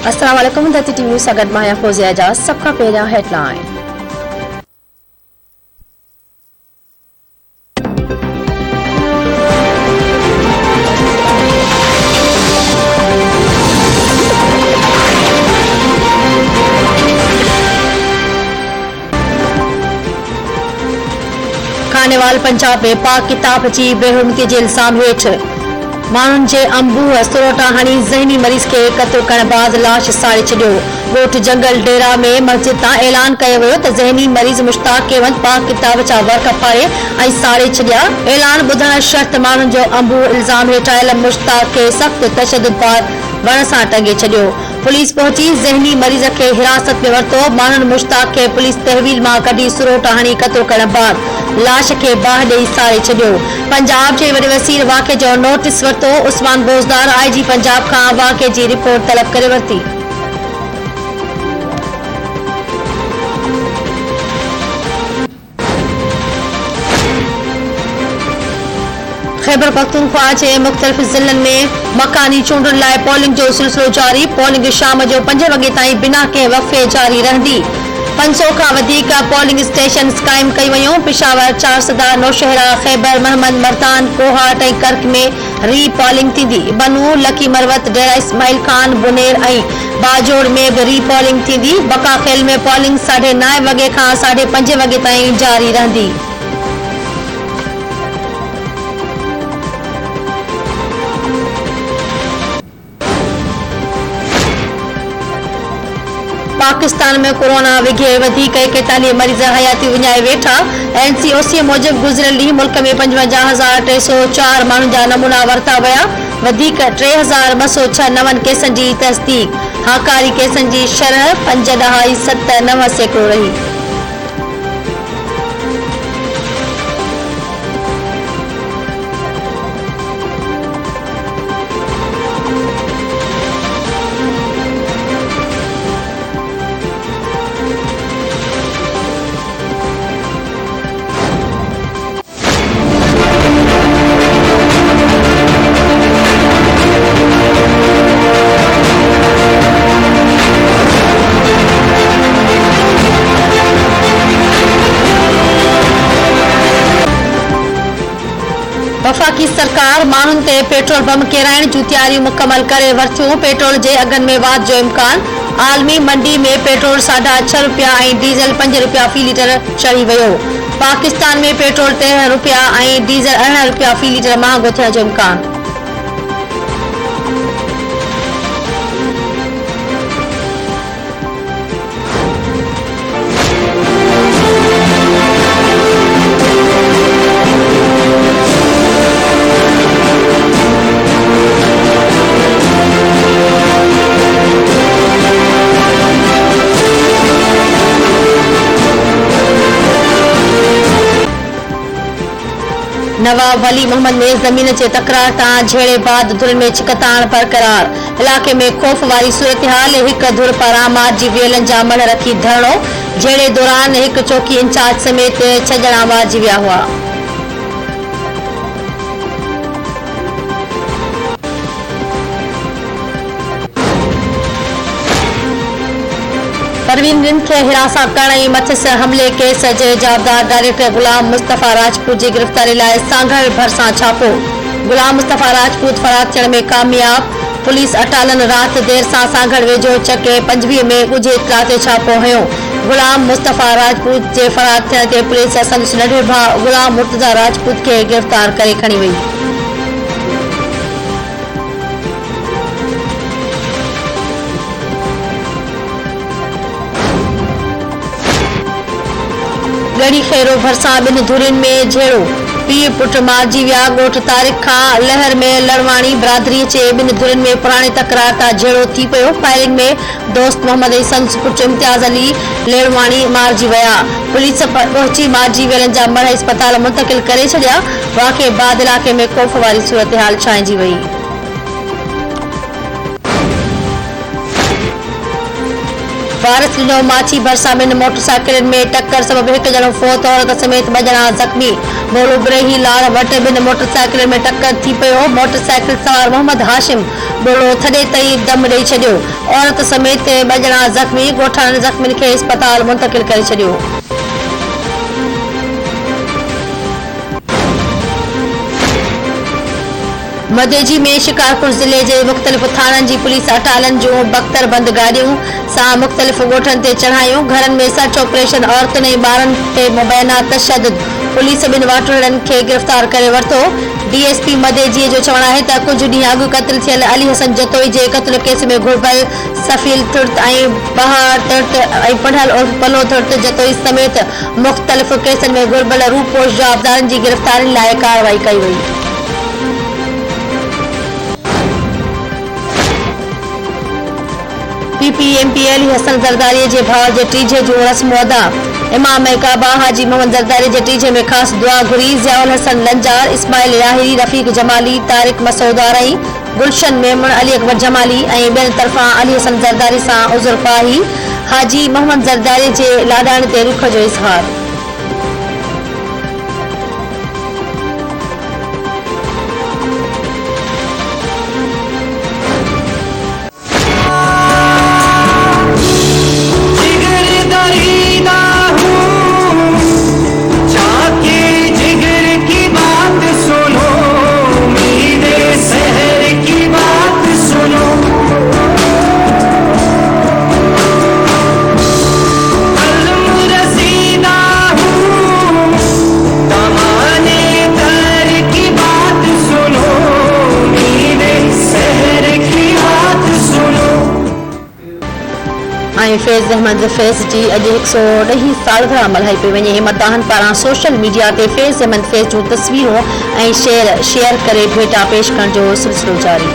अस्सलाम वालेकुम the T news अगत माया फौजिया जा सबका पहला हेडलाइन। खानेवाल पंजाब में पाक किताब जी बेहुरमती जे इल्जाम हेठ माण्हुनि जे अंबू सुरोटा हणी ज़हनी मरीज़ खे क़त्ल करण बाद लाश साड़े छॾियो। ॻोठ जंगल डेरा में मस्जिद तां ऐलान कयो वियो त ज़हनी मरीज़ मुश्ताक केवंद पाक किताब जा वर्क फाड़े ऐं साड़े छॾिया। ऐलान ॿुधण शर्त माण्हुनि जो अंबू इल्ज़ाम हेठ आयल मुश्ताक खे सख़्त तशद्दुद बाद वण सां टंगे छॾियो। पुलिस पहुची ज़हनी मरीज़ खे हिरासत में वरितो। माण्हुनि मुश्ताक खे पुलिस तहवील मां कढी सुरोटा हणी क़त्ल करण बाद लाश खे बाहि ॾेई साड़े छॾियो। पंजाब जे वॾे वसीर वाक़े जो नोटिस वरितो। उस्मान बोज़दार IG पंजाब खां वाक़े जी रिपोर्ट तलब करे वरिती। खैबर पख्तूनख्वा जे मुख़्तलिफ़ ज़िलनि में मकानी चूंडुनि लाइ पोलिंग जो सिलसिलो जारी। पोलिंग शाम जो 5 वॻे ताईं बिना कंहिं वक़फ़े जारी रहंदी। 500 खां वधीक पोलिंग स्टेशन क़ाइम कई वयूं। पिशावर, चारसदा, नौशहरा, खैबर, महमद मर्दान, कोहाट ऐं कर्क में री पोलिंग थींदी। बनू, लकी मरवत, डेरा इस्माइल खान, बुनेर ऐं बाजोड़ में बि री पोलिंग थींदी। बकाखेल में पोलिंग 9:30 वॻे खां 5:30 वॻे ताईं जारी रहंदी। पाकिस्तान में कोरोना विघे वधीक 41 मरीज़ हयाती विञाए वेठा। NCOC मूजिब गुज़िरियल ॾींहुं मुल्क में 55,304 माण्हुनि जा नमूना वरिता विया। वधीक 3,206 नवनि केसनि जी तस्दीक। हाकारी केसनि जी शरह 5.79% रही। वफ़ाक़ी सरकार माण्हुनि ते पेट्रोल बम किराइण जूं तैयारियूं मुकमल करे वरितियूं। पेट्रोल जे अघनि में वाध जो इम्कान। आलमी मंडी में पेट्रोल ₹6.5 ऐं डीज़ल ₹5 फ़ी लीटर चढ़ी वियो। पाकिस्तान में पेट्रोल ₹13 ऐं डीज़ल ₹18 फ़ी लीटर महांगो थियण जो इम्कान। नवाब वली मोहम्मद में ज़मीन जे तकरार तां झेड़े बाद धुर में छिकताण बरक़रार। इलाक़े में ख़ौफ़ वारी सूरतहाल। हिक धुर पारां मारिजी वियलनि जा मण रखी धरणो। झेड़े दौरान हिक चौकी इंचार्ज समेत 6 ॼणा मारिजी विया हुआ। परवीन रिंद खे हिरासत करण ऐं मथिस हमले केस जे जाबदार डायरेक्टर गुलाम मुस्तफ़ा राजपूत जी गिरफ़्तारी लाइ सांघड़ भरिसां छापो। गुलाम मुस्तफ़ा राजपूत फरार थियण में कामयाब। पुलिस अटालन राति देर सां सांघड़ वेझो चके 25 में ॻुझे इत्तला ते छापो हयो। गुलाम मुस्तफ़ा राजपूत जे फरार थियण ते पुलिस संदसि नंढे भाउ गुलाम मुर्तज़ा राजपूत खे गिरफ़्तार करे खणी वई। गड़ी खैरो भरसा 2 धुरियुनि में झेड़ो। पीउ पुट मारिजी विया। ॻोठ तारिक खां लहर में लड़वाणी बिरादरी जे 2 धुरियुनि में पुराणे तकरार तां झेड़ो थी पियो। फायरिंग में दोस्त मोहम्मद ऐं संदसि पुट इम्तियाज़ अली लेड़वाणी मारिजी विया। पुलिस पहुची मारिजी वियलनि जा मण अस्पताल मुंतक़िल करे छॾिया। वाक़े बाद इलाक़े में ख़ौफ़ वारी सूरतहाल छांइजी वई। वारिस ॾिनो माची भरिसां ॿिनि मोटरसाइकिलुनि में टक्कर सबबि हिकु ॼणो फोत, औरत समेत 2 ॼणा ज़ख़्मी। बोलोबरेही लाड़ वटि ॿिनि मोटरसाइकिलुनि में टक्कर थी पियो। मोटरसाइकिल सवार मोहम्मद हाशिम बोलो थॾे तई दम ॾेई छॾियो। औरत समेत 2 ॼणा ज़ख़्मी। ॻोठाणनि ज़ख़्मियुनि खे अस्पताल मुंतक़िल करे छॾियो। मदेजी में शिकारपुर ज़िले जे मुख़्तलिफ़ थाणनि जी पुलिस अटालन जूं बख़्तरबंद गाॾियूं सां मुख़्तलिफ़ ॻोठनि ते चढ़ायूं। घरनि में सर्च ऑपरेशन, औरतुनि ऐं ॿारनि ते मुबैना तशद्दुद। पुलिस 2 वाटुड़नि खे गिरफ़्तार करे वरितो। डीएसपी मदेजी जो चवणु आहे त कुझु ॾींहं अॻु क़त्ल थियल अली हसन जतोई जे क़त्ल केस में घुरिबल सफ़ील तुर्त ऐं बहार तुर्त ऐं पढ़ल उर्फ पलो तुर्त जतोई समेत मुख़्तलिफ़ केसनि में घुरिबल रूपोश जवाबदारनि जी गिरफ़्तारी लाइ कार्रवाई कई वई। पीपीएमपी अली हसन ज़रदारी जे भाउ जे टीजे जूं रस्म अदा। इमाम काबा हाजी मोहम्मद ज़रदारी जे टीजे में ख़ासि दुआ घुरी। ज़ियाउल हसन लंजार, इस्माइल लाहिरी, रफ़ीक जमाली, तारिक मसूद आरई, गुलशन मेमण, अली अकबर जमाली ऐं ॿियनि तरफ़ां अली हसन ज़रदारी सां उज़ुर ख़्वाही। हाजी मोहम्मद ज़रदारी जे लाॾाणी ते रुख जो इज़हार। फैज़ अहमद फैज़ जी अॼु 110 सालगिरह मल्हाई पई वञे। मदाहनि पारां सोशल मीडिया ते फैज़ अहमद फैज़ जूं तस्वीरूं ऐं शेयर करे भेटा पेश करण जो सिलसिलो जारी।